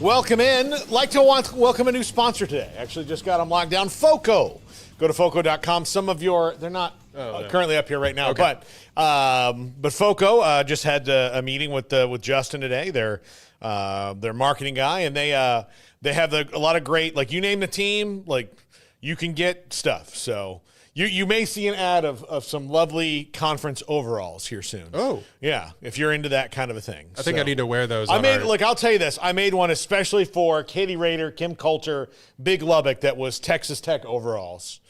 Welcome in. Like to welcome a new sponsor today. Actually, just got them locked down. FOCO. Go to FOCO.com. Some of they're not currently up here right now, okay. but FOCO just had a meeting with Justin today. Their marketing guy, and they have a lot of great, like, you name the team, like, you can get stuff. So you may see an ad of some lovely conference overalls here soon. Oh. Yeah, if you're into that kind of a thing. I think I need to wear those. I'll tell you this. I made one especially for Katie Rader, Kim Coulter, Big Lubbock, that was Texas Tech overalls.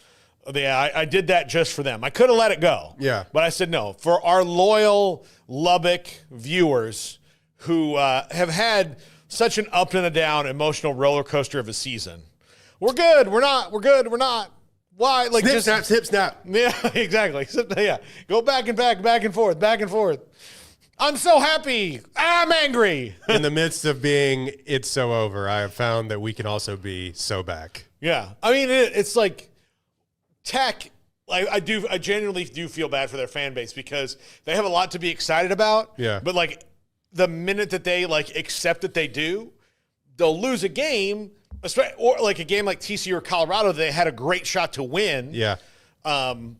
Yeah, I did that just for them. I could have let it go. Yeah. But I said no. For our loyal Lubbock viewers who have had such an up and a down emotional roller coaster of a season. We're good. We're not. We're good. We're not. Why? Like, snip, snap. Yeah, exactly. Yeah. Go back and forth. I'm so happy. I'm angry. In the midst of being it's so over, I have found that we can also be so back. Yeah. I mean, it's like Tech, like, I genuinely do feel bad for their fan base because they have a lot to be excited about. Yeah. But, like, the minute that they, like, accept that they do, they'll lose a game, or like a game like TCU or Colorado, they had a great shot to win. Yeah. So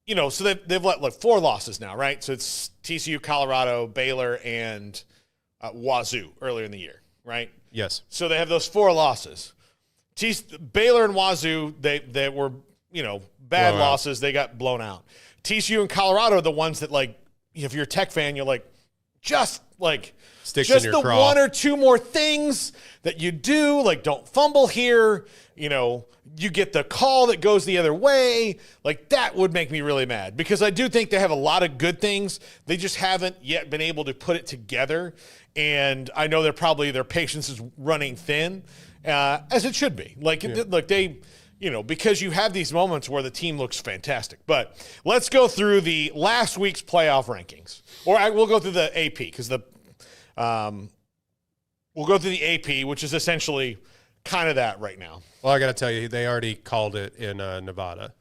they've let, like, 4 losses now, right? So it's TCU, Colorado, Baylor, and Wazoo earlier in the year, right? Yes. So they have those 4 losses. Baylor and Wazoo, they were, bad blown losses. They got blown out. TCU and Colorado are the ones that, like, if you're a Tech fan, you're like, just Sticks in your craw. 1 or 2 more things that you do, like, don't fumble here. You get the call that goes the other way. Like, that would make me really mad because I do think they have a lot of good things. They just haven't yet been able to put it together. And I know their patience is running thin, as it should be. Because you have these moments where the team looks fantastic. But let's go through the last week's playoff rankings. Or we'll go through the AP because we'll go through the AP, which is essentially kind of that right now. Well, I got to tell you, they already called it in Nevada.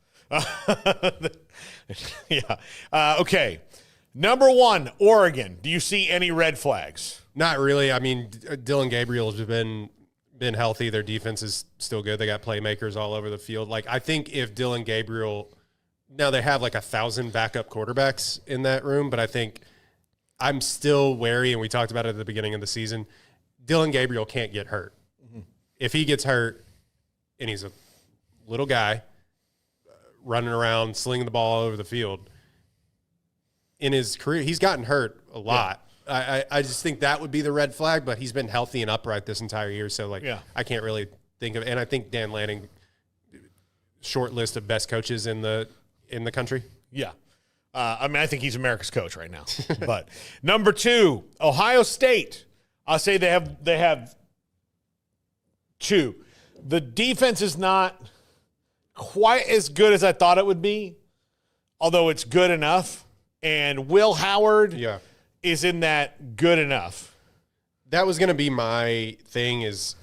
Yeah. Okay. Number 1, Oregon. Do you see any red flags? Not really. I mean, Dylan Gabriel has been healthy. Their defense is still good. They got playmakers all over the field. Like, I think if Dylan Gabriel, now they have like 1,000 backup quarterbacks in that room, but I think I'm still wary, and we talked about it at the beginning of the season, Dylan Gabriel can't get hurt. Mm-hmm. If he gets hurt, and he's a little guy running around, slinging the ball all over the field, in his career, he's gotten hurt a lot. Yeah. I just think that would be the red flag, but he's been healthy and upright this entire year, so I can't really think of. And I think Dan Lanning, short list of best coaches in the country. Yeah, I think he's America's coach right now. But number 2, Ohio State. I'll say they have 2. The defense is not quite as good as I thought it would be, although it's good enough. And Will Howard. Yeah. Is in that good enough. That was going to be my thing is,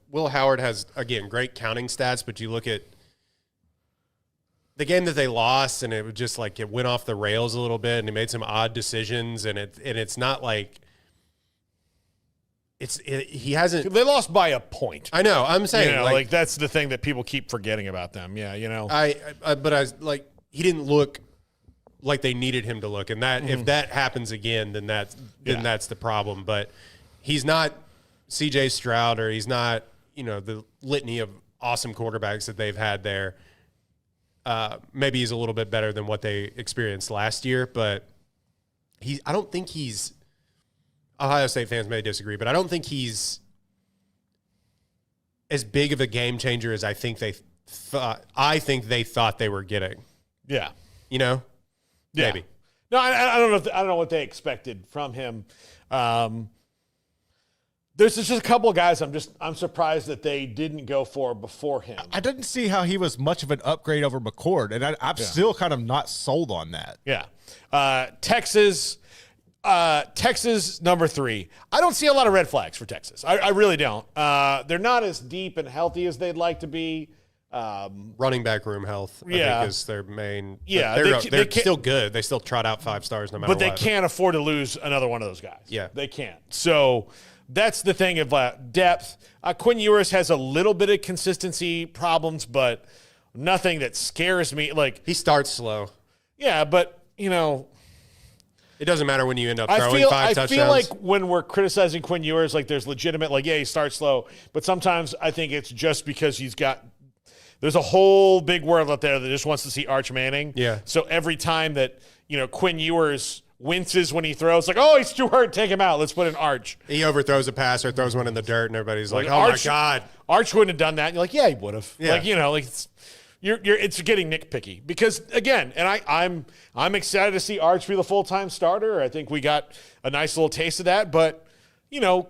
Will Howard has, again, great counting stats, but you look at the game that they lost and it was just like it went off the rails a little bit and he made some odd decisions and it's not like he hasn't. They lost by a point. I know. I'm saying like that's the thing that people keep forgetting about them. Yeah, he didn't look like they needed him to look, and that if that happens again, then that's the problem. But he's not C.J. Stroud, or he's not the litany of awesome quarterbacks that they've had there. Maybe he's a little bit better than what they experienced last year, but I don't think he's. Ohio State fans may disagree, but I don't think he's as big of a game changer as I think they thought. I think they thought they were getting. Yeah, Yeah. Maybe. No, I don't know. I don't know what they expected from him. There's just a couple of guys I'm surprised that they didn't go for before him. I didn't see how he was much of an upgrade over McCord, and I'm still kind of not sold on that. Yeah. Texas, number 3. I don't see a lot of red flags for Texas. I really don't. They're not as deep and healthy as they'd like to be. Running back room health, I think, is their main. Yeah, they're still good. They still trot out 5 stars no matter what. But they can't afford to lose another one of those guys. Yeah. They can't. So that's the thing of depth. Quinn Ewers has a little bit of consistency problems, but nothing that scares me. Like, he starts slow. Yeah, but, you know, it doesn't matter when you end up throwing 5 touchdowns. I feel like when we're criticizing Quinn Ewers, like there's legitimate, like, yeah, he starts slow. But sometimes I think it's just because there's a whole big world out there that just wants to see Arch Manning. Yeah. So every time that, you know, Quinn Ewers winces when he throws, like, oh, he's too hurt, take him out. Let's put in Arch. He overthrows a pass or throws one in the dirt, and everybody's like, oh, my God. Arch wouldn't have done that. And you're like, yeah, he would have. Yeah. Like, you know, like it's getting nitpicky because, again, and I'm excited to see Arch be the full-time starter. I think we got a nice little taste of that. But, you know,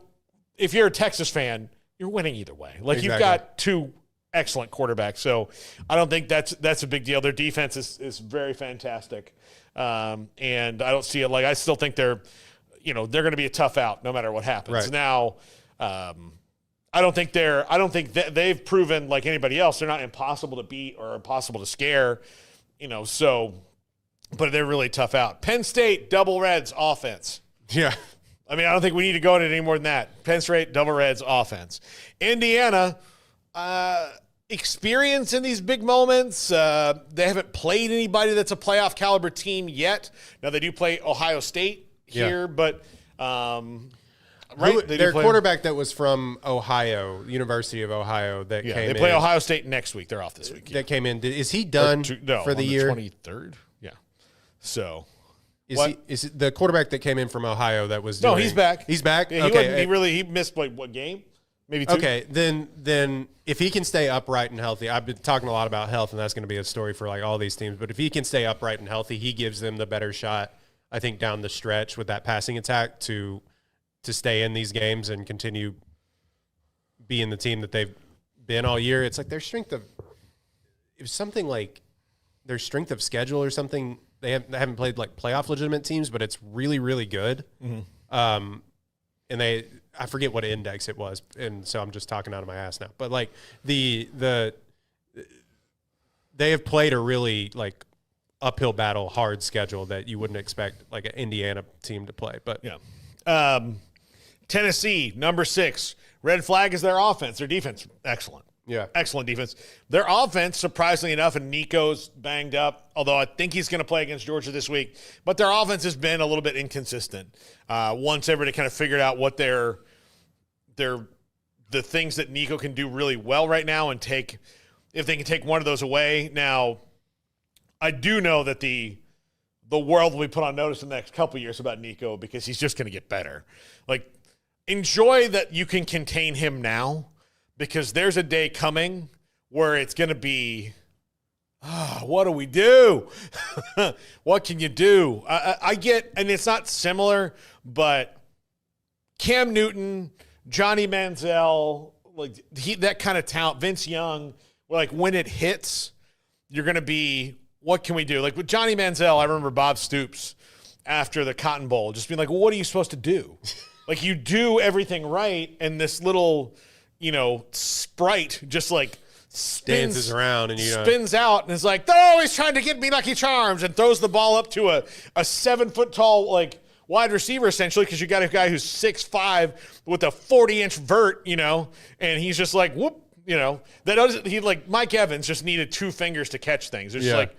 if you're a Texas fan, you're winning either way. Like, You've got 2 excellent quarterbacks. So I don't think that's a big deal. Their defense is very fantastic. And I don't see it. Like, I still think they're going to be a tough out no matter what happens. Right. Now, I don't think they've proven like anybody else. They're not impossible to beat or impossible to scare, you know, so, but they're really tough out. Penn State, double Reds offense. Yeah. I mean, I don't think we need to go into it any more than that. Penn State, double Reds offense. Indiana, experience in these big moments. They haven't played anybody that's a playoff caliber team yet. Now they do play Ohio State here, but right, their quarterback that was from Ohio, University of Ohio, that came in. They play Ohio State next week. They're off this week. That came in. Is he done for the year? 23rd. Yeah. So. Is it the quarterback that came in from Ohio that was? No, he's back. He's back. Yeah, okay, he missed like what game? Maybe 2. Okay, then if he can stay upright and healthy, I've been talking a lot about health, and that's going to be a story for like all these teams. But if he can stay upright and healthy, he gives them the better shot, I think, down the stretch with that passing attack to stay in these games and continue being the team that they've been all year. It's like their strength of schedule or something. They haven't played like playoff legitimate teams, but it's really, really good. Mm-hmm. And I forget what index it was, and so I'm just talking out of my ass now. But like they have played a really like uphill battle, hard schedule that you wouldn't expect like an Indiana team to play. But yeah, Tennessee, number 6. Red flag is their offense. Their defense, excellent. Yeah. Excellent defense. Their offense, surprisingly enough, and Nico's banged up, although I think he's going to play against Georgia this week. But their offense has been a little bit inconsistent. Once everybody kind of figured out what the things that Nico can do really well right now and if they can take one of those away. Now, I do know that the world will be put on notice in the next couple of years about Nico because he's just going to get better. Like, enjoy that you can contain him now, because there's a day coming where it's going to be, what do we do? What can you do? I get, and it's not similar, but Cam Newton, Johnny Manziel, like that kind of talent, Vince Young, like when it hits, you're going to be, what can we do? Like with Johnny Manziel, I remember Bob Stoops after the Cotton Bowl just being like, well, what are you supposed to do? Like you do everything right, and this little – sprite just like dances around and spins out and is like, they're always trying to get me Lucky Charms, and throws the ball up to a 7-foot tall like wide receiver essentially, because you got a guy who's 6'5" with a 40-inch vert, and he's just like whoop, he like Mike Evans just needed 2 fingers to catch things. It's just like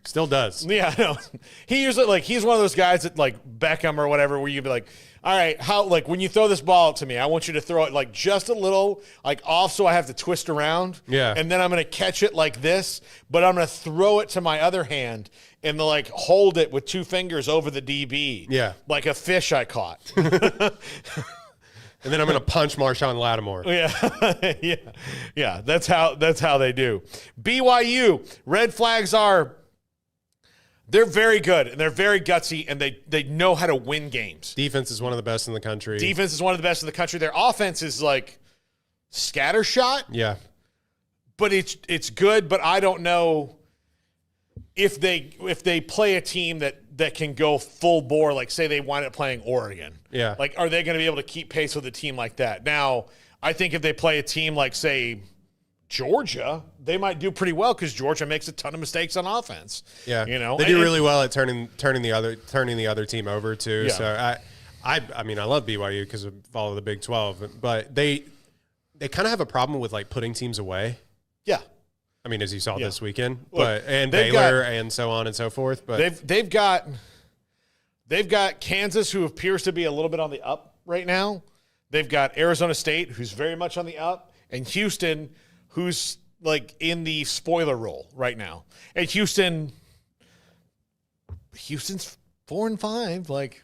still does. Yeah, no. He usually like he's one of those guys that like Beckham or whatever, where you'd be like, all right, how like when you throw this ball to me, I want you to throw it like just a little like off, so I have to twist around. Yeah. And then I'm gonna catch it like this, but I'm gonna throw it to my other hand and like hold it with 2 fingers over the DB. Yeah. Like a fish I caught. And then I'm going to punch Marshawn Lattimore. Yeah. Yeah. That's how they do. BYU, red flags are, they're very good and they're very gutsy, and they know how to win games. Defense is one of the best in the country. Their offense is like scattershot. Yeah. But it's good, but I don't know if they play a team that can go full bore, like say they wind up playing Oregon. Yeah. Like, are they going to be able to keep pace with a team like that? Now, I think if they play a team like, say, Georgia, they might do pretty well because Georgia makes a ton of mistakes on offense. Yeah, you know, they do really well at turning the other team over too. Yeah. So I mean, I love BYU because I follow the Big 12, but they kind of have a problem with like putting teams away. Yeah, I mean, as you saw this weekend, Look, and Baylor and so on and so forth. But they've got Kansas, who appears to be a little bit on the up right now. They've got Arizona State, who's very much on the up, and Houston, who's like in the spoiler role right now. And Houston's 4-5. Like,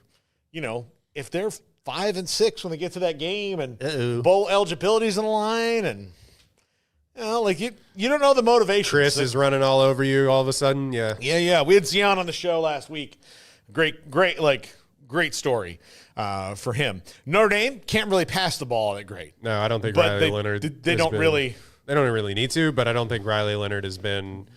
you know, if they're 5-6 when they get to that game and bowl eligibility's on the line, and you know, like you don't know the motivation. Chris is running all over you all of a sudden. Yeah. We had Zion on the show last week. Great story for him. Notre Dame can't really pass the ball that great. No, I don't think But Riley Leonard. they don't really need to, but I don't think Riley Leonard has been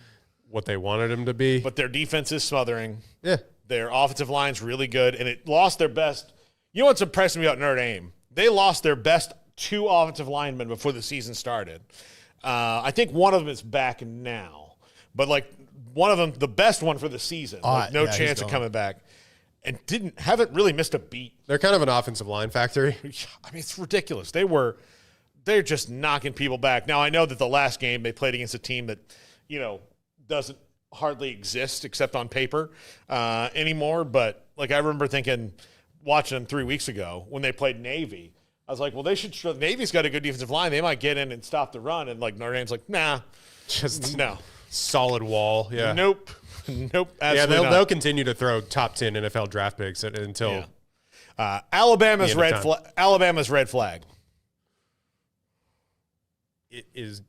what they wanted him to be. But their defense is smothering. Yeah. Their offensive line's really good, and it lost their best. You know what's impressing me about Notre Dame? They lost their best 2 offensive linemen before the season started. I think one of them is back now, but like one of them, the best one for the season, no chance of coming back, and haven't really missed a beat. They're kind of an offensive line factory. I mean, it's ridiculous. They're just knocking people back. Now I know that the last game they played against a team that, you know, doesn't hardly exist except on paper anymore. But like I remember watching them 3 weeks ago when they played Navy. I was like, well, they should. Navy's got a good defensive line. They might get in and stop the run. And like Notre Dame's like, nah, just no, solid wall. Yeah, nope. Yeah, they'll continue to throw top 10 NFL draft picks until Alabama's red flag. Alabama's red flag. Is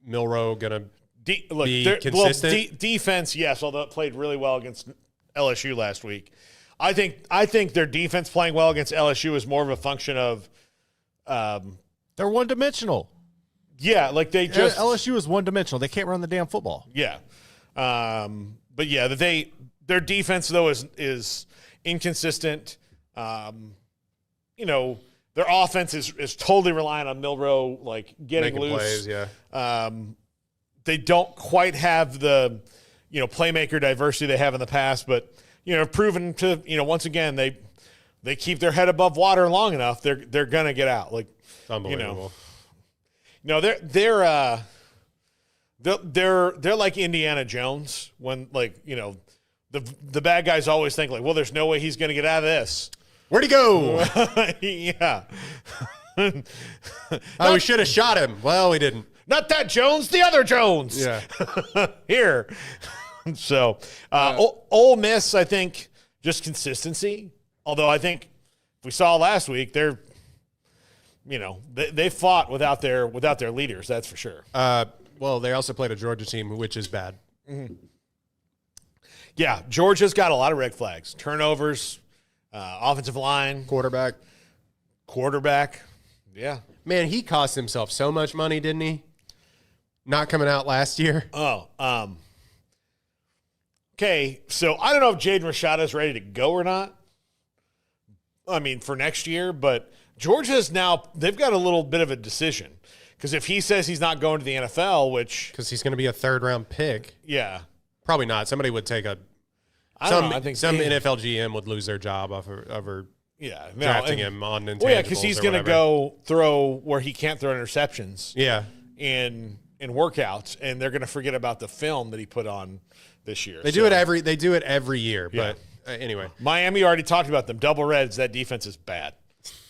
Milroe gonna be Well, consistent? defense, yes, although it played really well against LSU last week. I think their defense playing well against LSU is more of a function of they're one-dimensional. Yeah, like they just LSU is one-dimensional. They can't run the damn football. Yeah, but yeah, their defense though is inconsistent. You know, their offense is totally reliant on Milroe like getting making loose. plays. Yeah, they don't quite have the playmaker diversity they have in the past, but proven to once again they keep their head above water long enough, they're gonna get out. Like unbelievable. They're like Indiana Jones when the bad guys always think like, well, there's no way he's gonna get out of this. Where'd he go? Yeah. We should have shot him. Well, we didn't. Not that Jones, the other Jones. Yeah. Here. So, Ole Miss, I think, just consistency. Although I think we saw last week, they fought without their leaders. That's for sure. Well, they also played a Georgia team, which is bad. Mm-hmm. Yeah, Georgia's got a lot of red flags: turnovers, offensive line, quarterback. Yeah, man, he cost himself so much money, didn't he? Not coming out last year. Okay, so I don't know if Jaden Rashada is ready to go or not. I mean, for next year, but Georgia's they've got a little bit of a decision because if he says he's not going to the NFL, because he's going to be a 3rd-round pick, yeah, probably not. Somebody would take I think some NFL GM would lose their job off of drafting him on Nintendogs. Well, yeah, because he's going to go throw where he can't throw interceptions. Yeah, in workouts, and they're going to forget about the film that he put on this year. They do it every year, but anyway. Miami already talked about them. Double Reds, that defense is bad.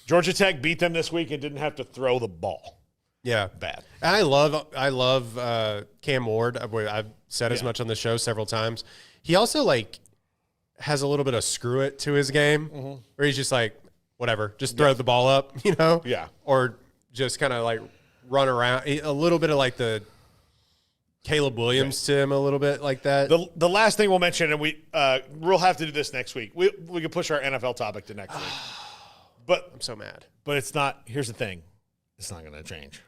Georgia Tech beat them this week and didn't have to throw the ball. Yeah. Bad. And I love Cam Ward. I've said as much on the show several times. He also has a little bit of screw it to his game where he's just like, whatever, just throw the ball up, Yeah. Or just kind of run around. A little bit of the Caleb Williams to him, a little bit like that. The last thing we'll mention, and we'll have to do this next week. We can push our NFL topic to next week. But I'm so mad. But it's not. Here's the thing. It's not going to change.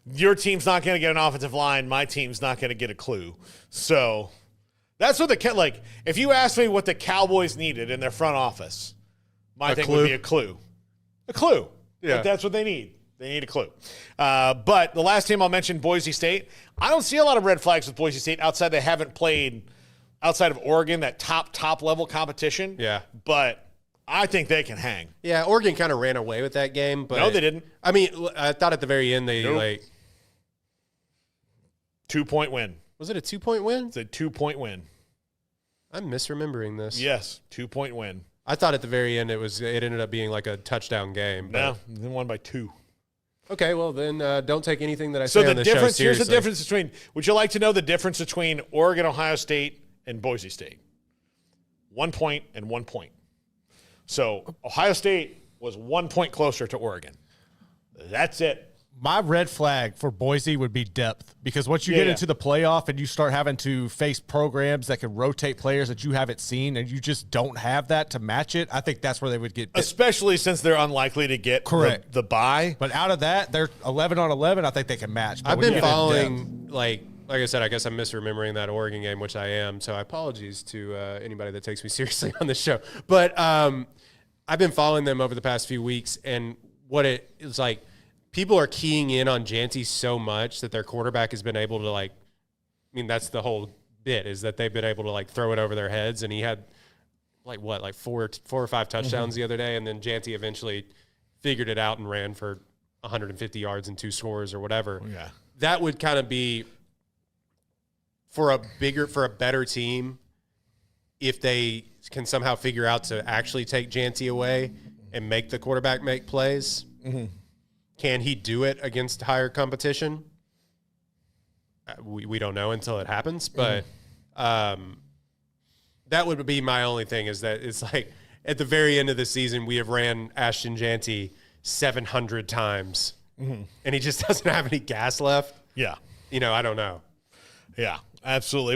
Your team's not going to get an offensive line. My team's not going to get a clue. So that's what if you ask me what the Cowboys needed in their front office, my thing would be a clue. A clue. Yeah. That's what they need. They need a clue. But the last team I'll mention, Boise State. I don't see a lot of red flags with Boise State outside they haven't played outside of Oregon, that top level competition. Yeah. But I think they can hang. Yeah, Oregon kind of ran away with that game. But No, they didn't. I mean, I thought at the very end they Nope. 2-point win. Was it a 2-point win? It's a 2-point win. I'm misremembering this. Yes, 2-point win. I thought at the very end it ended up being like a touchdown game. No, they won by 2. Okay, well then don't take anything that I So say on the the show difference seriously. here's the difference between. Would you like to know the difference between Oregon, Ohio State, and Boise State? 1 point and 1 point. So Ohio State was 1 point closer to Oregon. That's it. My red flag for Boise would be depth, because once you get into the playoff and you start having to face programs that can rotate players that you haven't seen and you just don't have that to match it, I think that's where they would get. Especially since they're unlikely to get the bye. But out of that, they're 11 on 11. I think they can match. But I've when you been get in following, like I said, I guess I'm misremembering that Oregon game, which I am. So apologies to anybody that takes me seriously on this show. But I've been following them over the past few weeks, and what it is like, people are keying in on Janty so much that their quarterback has been able to that's the whole bit, is that they've been able to throw it over their heads. And he had four or five touchdowns the other day. And then Janty eventually figured it out and ran for 150 yards and 2 scores or whatever. Yeah. That would kind of be for a better team, if they can somehow figure out to actually take Janty away and make the quarterback make plays. Mm-hmm. Can he do it against higher competition? We don't know until it happens, but that would be my only thing, is that it's like at the very end of the season, we have ran Ashton Janty 700 times, and he just doesn't have any gas left. Yeah. I don't know. Yeah, absolutely.